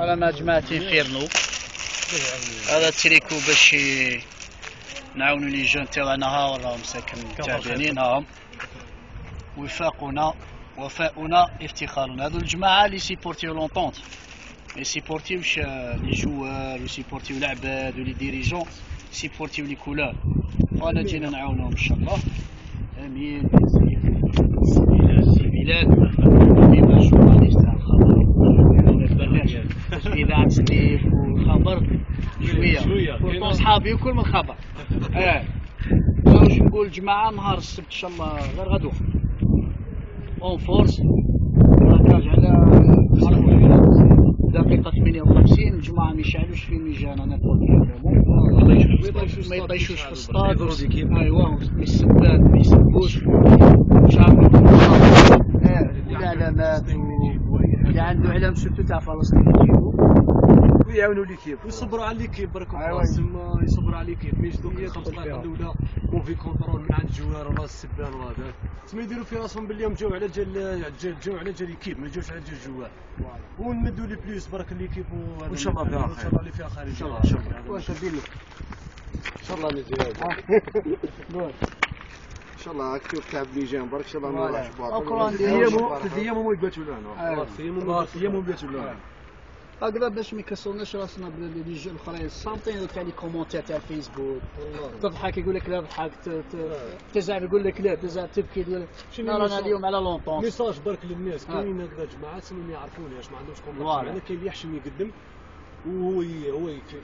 على ما جماعة انفيرنو. هذا تريكو باش نعاونوا لي جون تاعنا، ها راهم ساكن تعبانين، هاهم وفاؤنا افتخارنا. هذو الجماعة اللي سيبورتيو لونطونت، يسيبورتيوش لي جوار ويسيبورتيو العباد ولي ديريجون، يسيبورتيو لي كولور. وانا جينا نعاونهم ان شاء الله. امين. السيفيلات ديما جورناليست تاع الخبر، اذاعة سليف والخبر شويه بورتون صحابي وكل من خبر. واش نقول جماعه نهار السبت ان شاء الله غير غدوه اون فورس راكاج على دقيقه 58. الجماعه ما يشعلوش في ميجان، انا ما يطيشوش في السطاد. ايوا ما يسبان ما يسبوش، مش عارف العلامات اللي عنده علم سورتو تاع فلسطين يجيبو ويعاونوا ليكيب ويصبروا على ليكيب برك تما يصبروا على ليكيب. ماش دوك 5 دقائق الاولى موفي كونترول من عند الجوار ولا السبان وهذا تما يديروا في راسهم باللي جاو على جال ليكيب، ما جاوش على جال الجوار. ونمدوا لي بليس برك ليكيب وان شاء الله فيها خير، ان شاء الله اللي فيها خير ان شاء الله. واش ندير له ان شاء الله نزيد ان شاء الله اكتب تاع بليجان برك ان شاء الله ما راحش ايامهم يباتوا لنا، ايامهم يباتوا لنا هكذا باش ما يكسروناش راسنا بلي جون الاخرين الصامتين تاع لي كومونتير تاع الفيسبوك. تضحك يقول لك لا ضحك، تزعل يقول لك لا تزعل، تبكي تقول رانا اليوم على لونطون. ميساج برك للناس كاينين هكذا جماعات ما يعرفوناش، ما عندهمش كومونتير معنا. كاين اللي يحشم يقدم وهو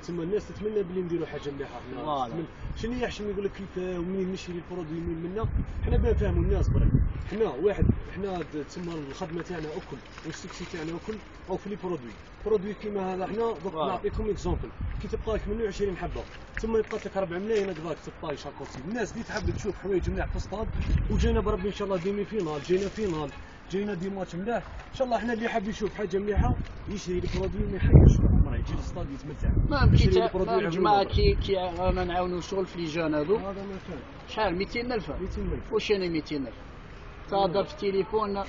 تما الناس تتمنى بلي نديروا حاجه مليحه. حنا شنو يحشم يقول لك كيف ومنين نشري البرودوي منا. حنا باه نفهموا الناس برك. حنا واحد حنا تما الخدمه تاعنا اكل والسكسي تاعنا اكل او في لي برودوي كيما هذا. حنا دوك نعطيكم اكزومبل، كي تبقى لك منه 20 حبه ثم يبقى لك 4 ملايين هكذاك تبقى شاكوسي. الناس اللي تحب تشوف حوايج مليح في الصطاد وجينا بربي ان شاء الله ديمي فينال، جينا فينال، جينا دي ماتش مليح ان شاء الله. حنا اللي حاب يشوف حاجه مليحه يشري البرودوي ما يحيرش عمره يجي للصطاد يتمتع. نعم الجماعه كي رانا نعاونوا شغل في لي جون هذو. هذا ما كان شحال 200,000 واش انا 200,000 تهضر في التليفون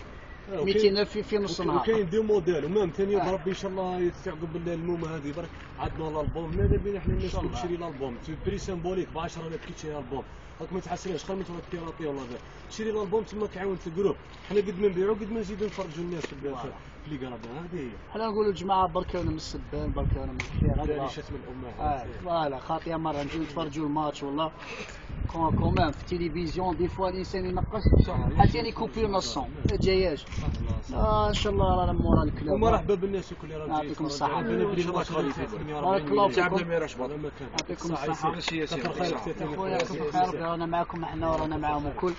200,000 في نص نهار. كاين دو موديل ومام ثاني بربي ان شاء الله يستعقب المومه هذه برك عندنا الالبوم. ماذا بينا حنا الناس تشري الالبوم بري سيمبوليك ب 10,000 كي تشري الالبوم راك ما تحسناش خير من تروح بيراطي ولا هذا. تشري الالبوم تما كيعاون في الجروب. حنا قد ما نبيعوا قد ما نزيدوا نفرجوا الناس في لي كرابه. هذه هي حنا نقولوا الجماعه بركاونا من السبان، بركاونا من الخير هذا شتم الامه. فوالا خاطر مره نجيو نتفرجوا الماتش والله كومان في التلفزيون دي فوا الانسان ينقص حتى يكوبي لنا الصون ما جاياش. ان شاء الله رانا مورا الكلاب. ومرحبا بالناس الكل يا ربي. يعطيكم الصحه. بارك الله فيكم. يعطيكم الصحه. كثر خير رانا معاكم احنا ورانا معاهم الكل.